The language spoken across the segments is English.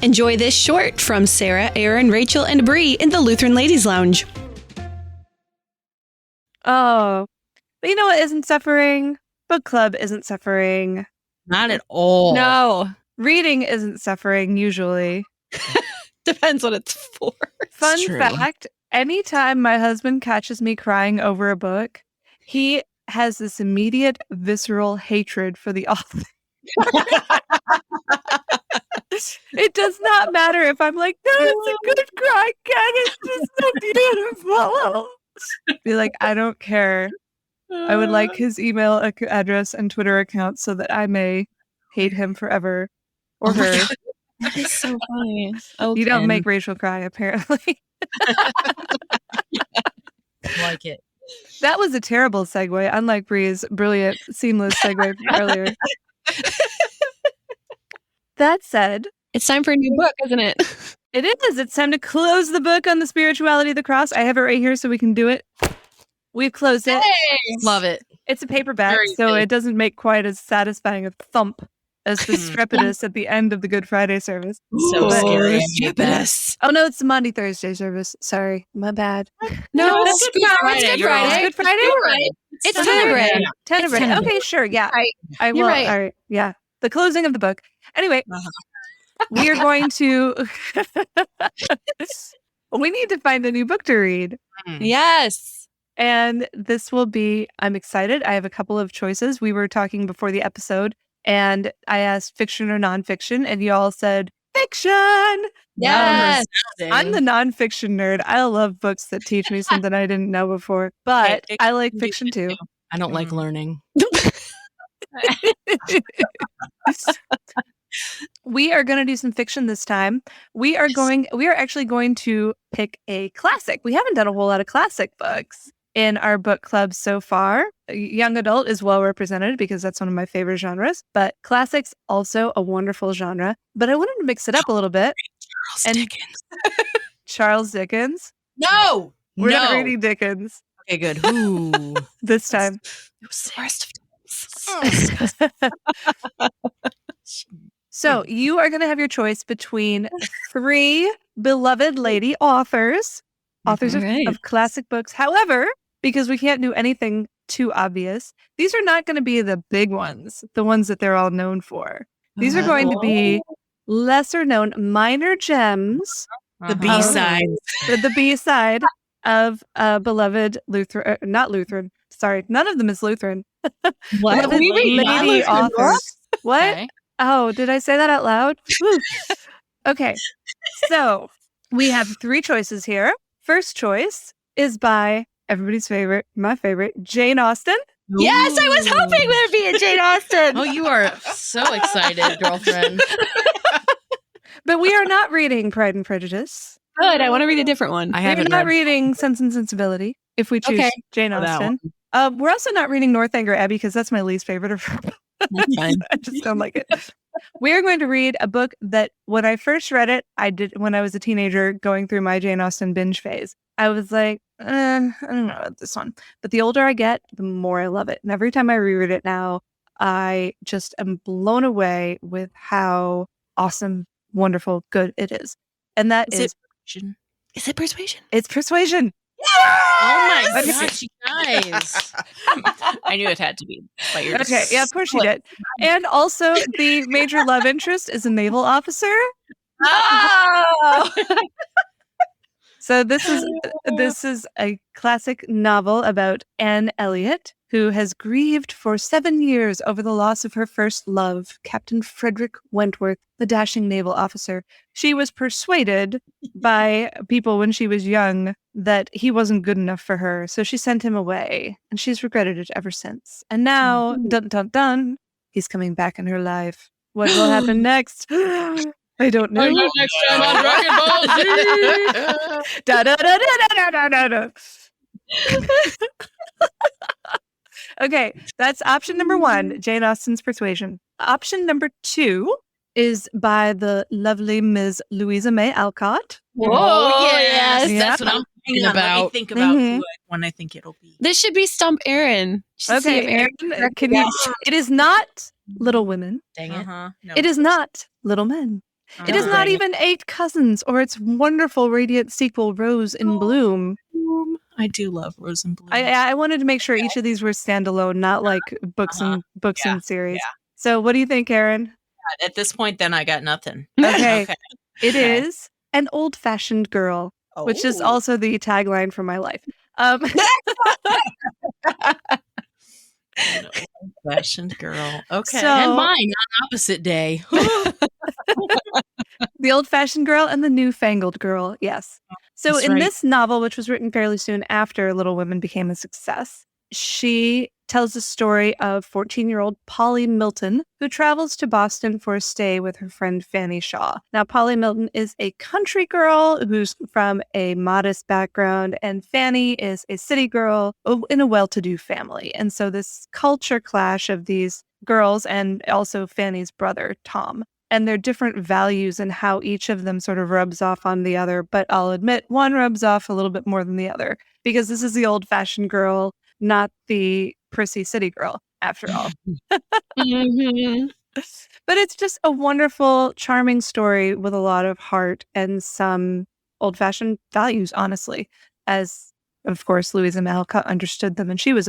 Enjoy this short from Sarah, Aaron, Rachel, and Bree in the Lutheran Ladies Lounge. Oh, but you know what isn't suffering? Book club isn't suffering. Not at all. No. Reading isn't suffering usually. Depends what it's for. Fun true. fact, anytime my husband catches me crying over a book, he has this immediate visceral hatred for the author. It does not matter if I'm like, no, it's a good cry, Ken. It's just so beautiful. Be like, I don't care. I would like his email address and Twitter account so that I may hate him forever. Or her. That is so funny. Okay. You don't make Rachel cry, apparently. Like it. That was a terrible segue, unlike Bree's brilliant, seamless segue from earlier. That said, it's time for a new book, isn't it? it is. It's time to close the book on the spirituality of the cross. I have it right here so we can do it. We've closed it. Love it. It's a paperback, Very so good. it doesn't make quite as satisfying a thump as the Strepitus at the end of the Good Friday service. So But- scary. I hate that. Strepitus. Oh, no, it's the Monday, Thursday service. Sorry, my bad. No, it's Good Friday. It's Good You're Friday. right. Good Friday? You're right. It's Tenebrae. Tenebrae. Tenebrae. Tenebrae. Okay, sure. Yeah. Right. I will. You're right. All right. Yeah. The closing of the book. Anyway, we are going to. We need to find a new book to read. Yes. And this will be, I'm excited. I have a couple of choices. We were talking before the episode, and I asked fiction or nonfiction, and you all said fiction. Yes. I'm the nonfiction nerd. I love books that teach me something I didn't know before, but Hey, I like fiction too. I don't like learning. We are going to do some fiction this time. We are actually going to pick a classic. We haven't done a whole lot of classic books in our book club so far. Young adult is well represented because that's one of my favorite genres, but classics also a wonderful genre. But I wanted to mix it up a little bit. Charles Dickens. Charles Dickens. No. We're no. not reading Dickens Okay, good. Ooh. this time. It was the worst of So you are going to have your choice between 3 beloved lady authors of, Alright. of classic books. However, because we can't do anything too obvious, these are not going to be the big ones, the ones that they're all known for. These are going to be lesser known, minor gems, The B-side. the B-side of beloved Lutheran, not Lutheran. Sorry, none of them is Lutheran. What? Beloved lady authors. What? Okay. Oh, did I say that out loud? Woo. Okay, so we have 3 choices here. First choice is by everybody's favorite, my favorite, Jane Austen. Yes, I was hoping there'd be a Jane Austen. Oh, you are so excited, girlfriend. But we are not reading Pride and Prejudice. Good. I want to read a different one. I We're haven't not read reading Sense and Sensibility if we choose Okay. Jane that Austen. We're also not reading Northanger Abbey because that's my least favorite of her. That's fine. I just don't like it. We are going to read a book that when I first read it, I did when I was a teenager going through my Jane Austen binge phase. I was like, I don't know about this one. But the older I get, the more I love it. And every time I reread it now, I just am blown away with how awesome, wonderful, good it is. And that is Persuasion? Is it Persuasion? it's Persuasion. Oh my Yes! gosh, you guys. I knew it had to be. But you're Okay, yeah, of course you did. And also, the major love interest is a naval officer. Oh! So this is a classic novel about Anne Elliot, who has grieved for 7 years over the loss of her first love, Captain Frederick Wentworth, the dashing naval officer. She was persuaded by people when she was young that he wasn't good enough for her, so she sent him away, and she's regretted it ever since. And now, dun dun dun, he's coming back in her life. What will happen next? I don't know. Next time on Dragon Ball Z. Da, da, da, da, da, da, da, da. Okay, that's option number 1, Jane Austen's Persuasion. Option number 2 is by the lovely Ms. Louisa May Alcott. Oh, yes. Yeah. That's what I'm thinking Hang on, let me about. think about Mhm. who one I think it'll be. This should be Stump Aaron. Should see if Okay, Aaron Aaron, can you? It is not Little Women. Dang it. No. It is not Little Men. It is not even 8 Cousins or its wonderful radiant sequel, Rose in Bloom. I do love Rose and Bloom. I wanted to make sure each of these were standalone, not like books and series. Yeah. So what do you think, Erin? At this point, then I got nothing. Okay. It is An Old-Fashioned Girl, which is also the tagline for my life. An old-fashioned girl. Okay. So, and mine on opposite day. The Old-Fashioned Girl and the Newfangled Girl. Yes. So in this novel, which was written fairly soon after Little Women became a success, she tells the story of 14-year-old Polly Milton, who travels to Boston for a stay with her friend Fanny Shaw. Now, Polly Milton is a country girl who's from a modest background, and Fanny is a city girl in a well-to-do family. And so this culture clash of these girls and also Fanny's brother, Tom, and their different values and how each of them sort of rubs off on the other. But I'll admit, one rubs off a little bit more than the other, because this is the old-fashioned girl, not the prissy city girl, after all. Mm-hmm. But it's just a wonderful, charming story with a lot of heart and some old-fashioned values, honestly, as of course Louisa May Alcott understood them, and she was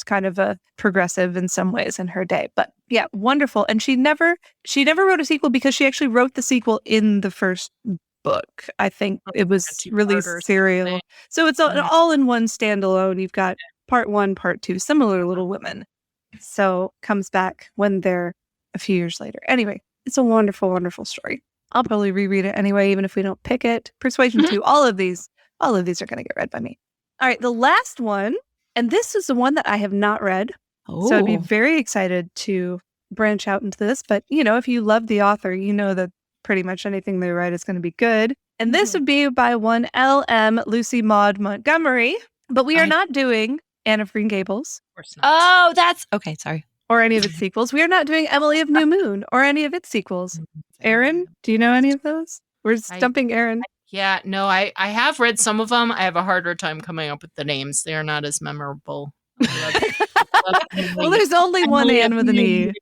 kind of a progressive in some ways in her day. But yeah, wonderful. And she never wrote a sequel, because she actually wrote the sequel in the first book. I think it was released serial. So it's all in one standalone. You've got part 1, part 2, similar Little Women. So comes back when they're a few years later. Anyway, it's a wonderful, wonderful story. I'll probably reread it anyway, even if we don't pick it. Persuasion 2, all of these are going to get read by me. All right, the last one, and this is the one that I have not read. So I'd be very excited to branch out into this. But, if you love the author, you know that pretty much anything they write is going to be good. And this would be by one L.M. Lucy Maud Montgomery. But we are not doing Anne of Green Gables. Of course not. Oh, that's okay. Sorry. Or any of its sequels. We are not doing Emily of New Moon or any of its sequels. Erin, do you know any of those? We're stumping Erin. Yeah, no, I have read some of them. I have a harder time coming up with the names. They are not as memorable. Well, there's only one Anne with an E.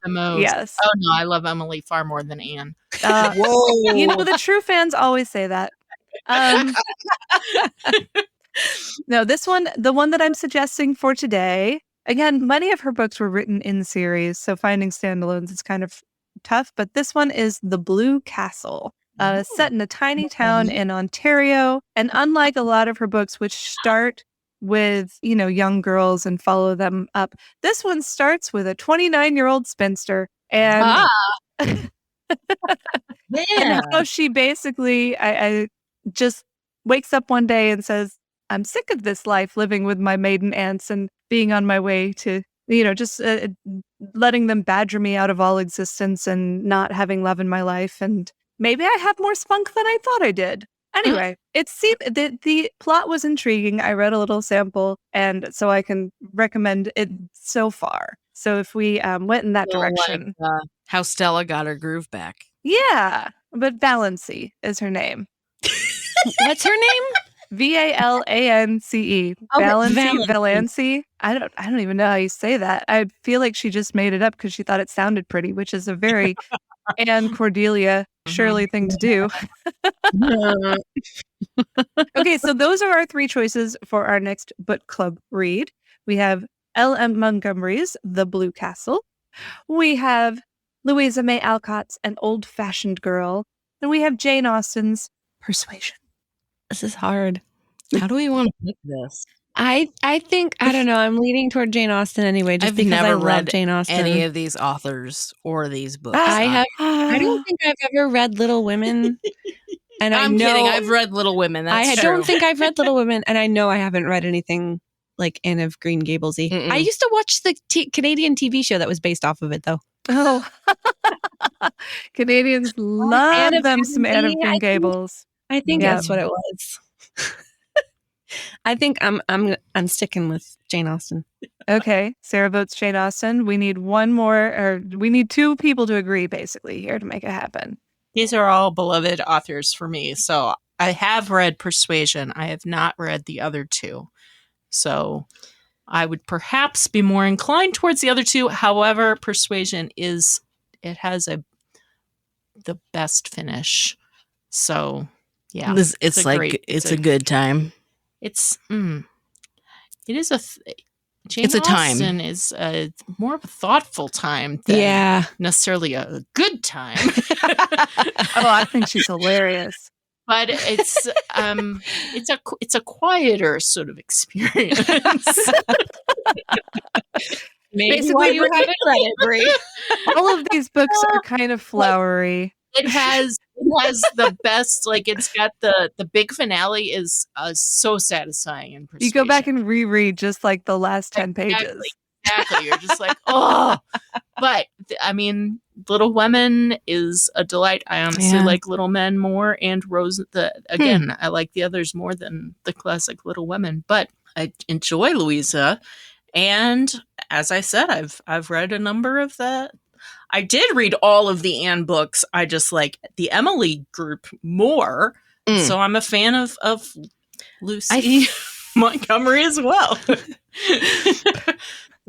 The most. Yes. Oh, no, I love Emily far more than Anne. Whoa. The true fans always say that. No, this one, the one that I'm suggesting for today, again, many of her books were written in series, so finding standalones is kind of tough, but this one is The Blue Castle. Set in a tiny town in Ontario. And unlike a lot of her books, which start with, young girls and follow them up, this one starts with a 29-year-old spinster. And, and how she basically I just wakes up one day and says, I'm sick of this life, living with my maiden aunts and being on my way to, just letting them badger me out of all existence and not having love in my life. And maybe I have more spunk than I thought I did. Anyway, the plot was intriguing. I read a little sample, and so I can recommend it so far. So if we went in that direction. Like, how Stella got her groove back. Yeah, but Valancy is her name. What's her name? Valance. Valancy. I don't even know how you say that. I feel like she just made it up because she thought it sounded pretty, which is a very Anne Cordelia Shirley thing to do. Okay, so those are our 3 choices for our next book club read. We have L.M. Montgomery's The Blue Castle. We have Louisa May Alcott's An Old-Fashioned Girl. And we have Jane Austen's Persuasion. This is hard. How do we want to pick this? I think, I don't know, I'm leaning toward Jane Austen anyway, just because I love Jane Austen. Any of these authors or these books. I don't think I've ever read Little Women. And I'm kidding. I've read Little Women. That's true. Don't think I've read Little Women, and I know I haven't read anything like Anne of Green Gables-y. I used to watch the Canadian TV show that was based off of it, though. Oh, Canadians love them some Anne of Green Gables. I think that's what it was. I think I'm sticking with Jane Austen. Okay, Sarah votes Jane Austen. We need we need 2 people to agree basically here to make it happen. These are all beloved authors for me. So I have read Persuasion. I have not read the other 2. So I would perhaps be more inclined towards the other 2. However, Persuasion has a the best finish. So yeah, It's a good time. It is Jane It's a time. Austen is more of a thoughtful time than necessarily a good time. I think she's hilarious. But it's a quieter sort of experience. Maybe Basically, why you haven't read it, Brie. All of these books are kind of flowery. It has the best, like it's got the big finale is so satisfying and You go back and reread just like the last 10 pages. Exactly. You're just like, oh. But I mean, Little Women is a delight. I honestly like Little Men more, and Rose. I like the others more than the classic Little Women. But I enjoy Louisa, and as I said, I've read a number of the. I did read all of the Anne books. I just like the Emily group more. So I'm a fan of Lucy Montgomery as well.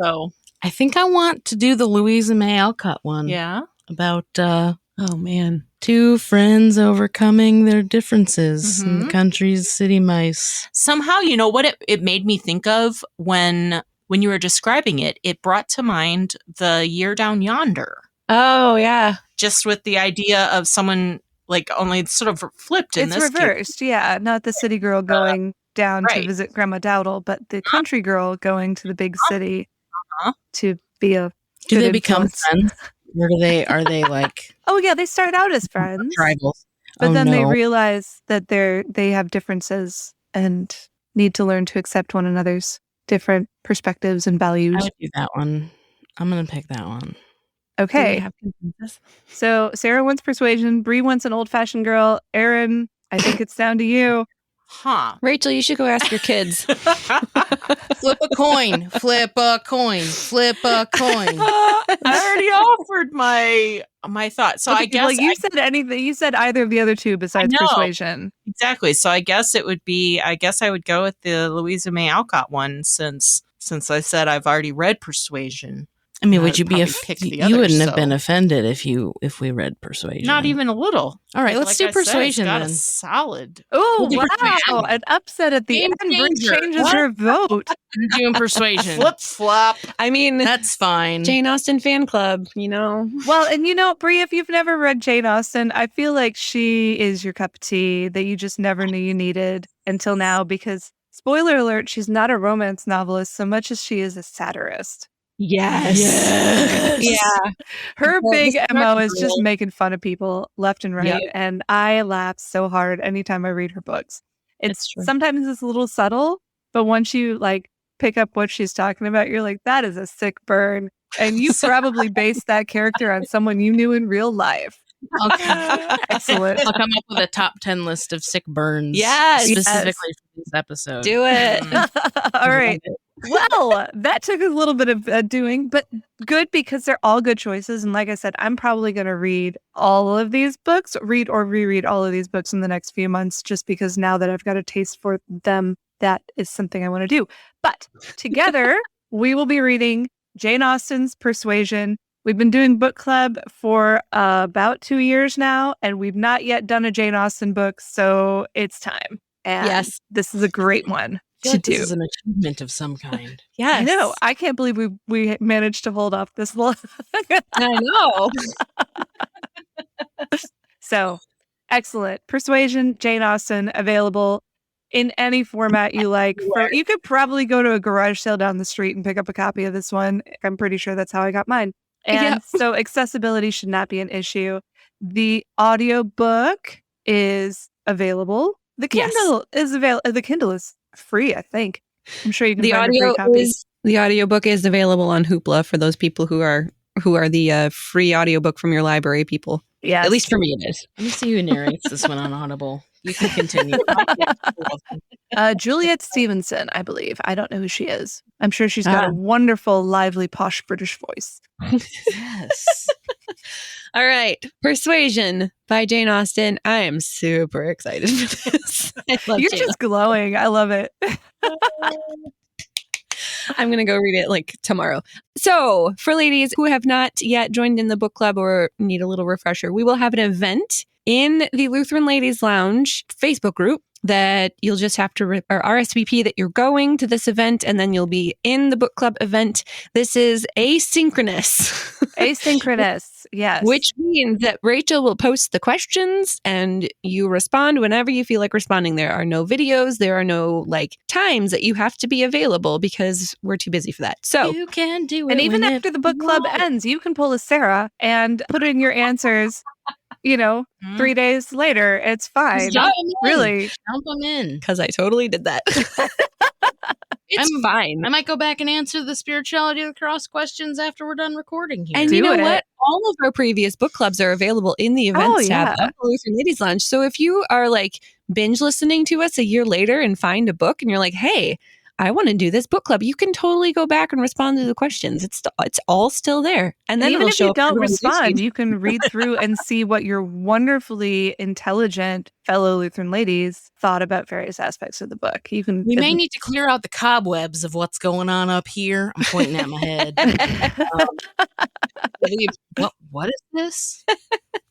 So I think I want to do the Louisa May Alcott one. Yeah. About oh man, two friends overcoming their differences in the country's city mice. Somehow, you know what it made me think of when you were describing it? It brought to mind The Year Down Yonder. Oh yeah, just with the idea of someone like only sort of flipped in it's this reversed. Yeah, not the city girl going down to visit Grandma Dowdle, but the country girl going to the big city to be a. Do they become friends, or are they like? Oh yeah, they start out as friends, rivals, but then they realize that they have differences and need to learn to accept one another's different perspectives and values. I would do that one. I'm gonna pick that one. Okay. So Sarah wants Persuasion. Bree wants An Old-Fashioned Girl. Aaron, I think it's down to you. Huh. Rachel, you should go ask your kids. Flip a coin. Flip a coin. Flip a coin. I already offered my thought. So I guess well, you said anything. You said either of the other two besides Persuasion. Exactly. So I guess it would be. I guess I would go with the Louisa May Alcott one since I said I've already read Persuasion. I mean, would you be you wouldn't have been offended if we read Persuasion? Not even a little. All right, let's do Persuasion then. Solid. Oh wow! An upset at the end. Bree changes her vote. I'm doing Persuasion. Flip flop. I mean, that's fine. Jane Austen fan club, you know. Well, and Bree, if you've never read Jane Austen, I feel like she is your cup of tea that you just never knew you needed until now. Because spoiler alert, she's not a romance novelist so much as she is a satirist. Yes. Yeah. Her big MO is just making fun of people left and right. Yep. And I laugh so hard anytime I read her books. Sometimes it's a little subtle, but once you like pick up what she's talking about, you're like, that is a sick burn. And you probably based that character on someone you knew in real life. Okay. Excellent. I'll come up with a top 10 list of sick burns. Yes. Specifically for this episode. Do it. All right. Well, that took a little bit of doing, but good because they're all good choices. And like I said, I'm probably going to read all of these books, read or reread all of these books in the next few months, just because now that I've got a taste for them, that is something I want to do. But together, we will be reading Jane Austen's Persuasion. We've been doing book club for about 2 years now, and we've not yet done a Jane Austen book, so it's time. And yes, this is a great one to do. This is an achievement of some kind. Yeah, I know. I can't believe we managed to hold off this long. I know. So, excellent. Persuasion, Jane Austen, available in any format you like. You could probably go to a garage sale down the street and pick up a copy of this one. I'm pretty sure that's how I got mine. And so accessibility should not be an issue. The audiobook is available. The Kindle is available. The Kindle is free, I think. I'm sure you can find a free copy. The audiobook is available on Hoopla for those people who are the free audiobook from your library people. Yeah, at least for me it is. Let me see who narrates this one on Audible. You can continue. Juliet Stevenson, I believe. I don't know who she is. I'm sure she's got a wonderful, lively, posh British voice. Yes. All right. Persuasion by Jane Austen. I am super excited for this. You're just glowing. I love it. I'm going to go read it like tomorrow. So for ladies who have not yet joined in the book club or need a little refresher, we will have an event in the Lutheran Ladies Lounge Facebook group that you'll just have to RSVP that you're going to this event, and then you'll be in the book club event. This is asynchronous. Asynchronous, yes. Which means that Rachel will post the questions and you respond whenever you feel like responding. There are no videos. There are no like times that you have to be available because we're too busy for that. So you can do it. And even after the book club ends, you can pull a Sarah and put in your answers, 3 days later. It's fine. Really. Count them in. Because I totally did that. It's fine. I might go back and answer the spirituality of the cross questions after we're done recording here. And you know what? All of our previous book clubs are available in the events tab of the Lutheran Ladies Lounge. So if you are like binge listening to us a year later and find a book and you're like, hey, I want to do this book club, you can totally go back and respond to the questions. It's all still there. And then even if you don't respond, you can read through and see what your wonderfully intelligent fellow Lutheran ladies thought about various aspects of the book. We may need to clear out the cobwebs of what's going on up here. I'm pointing at my head. What is this?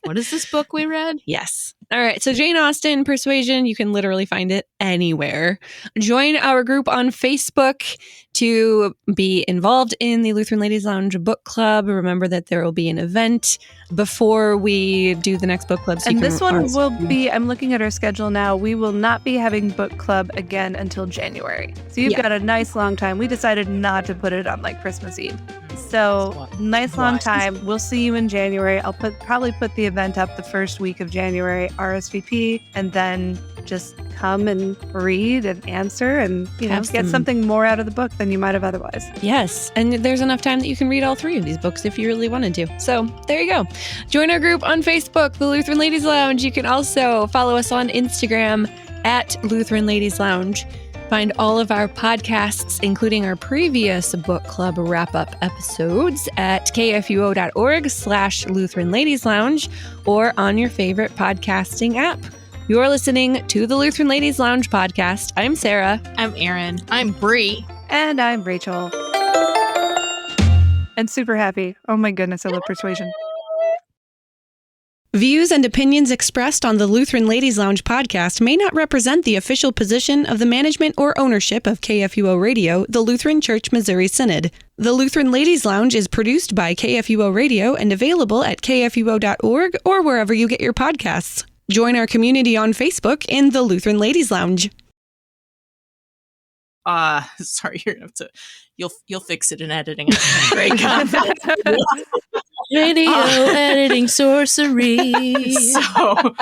What is this book we read? Yes. All right. So Jane Austen, Persuasion, you can literally find it anywhere. Join our group on Facebook to be involved in the Lutheran Ladies Lounge book club. Remember that there will be an event before we do the next book club. So and this one will be, I'm looking at our schedule now, we will not be having book club again until January. So you've got a nice long time. We decided not to put it on like Christmas Eve. So nice long time. We'll see you in January. I'll probably put the event up the first week of January, RSVP, and then just come and read and answer and get something more out of the book than you might have otherwise. Yes. And there's enough time that you can read all three of these books if you really wanted to. So there you go. Join our group on Facebook, the Lutheran Ladies Lounge. You can also follow us on Instagram at Lutheran Ladies Lounge. Find all of our podcasts, including our previous book club wrap-up episodes at kfuo.org/Lutheran Ladies Lounge or on your favorite podcasting app. You're listening to the Lutheran Ladies Lounge podcast. I'm Sarah. I'm Erin. I'm Bree. And I'm Rachel. And super happy. Oh my goodness, I love Persuasion. Views and opinions expressed on the Lutheran Ladies Lounge podcast may not represent the official position of the management or ownership of KFUO Radio, the Lutheran Church Missouri Synod. The Lutheran Ladies Lounge is produced by KFUO Radio and available at kfuo.org or wherever you get your podcasts. Join our community on Facebook in the Lutheran Ladies Lounge. Sorry, you're gonna have to. You'll fix it in editing. Great. Radio editing sorcery. So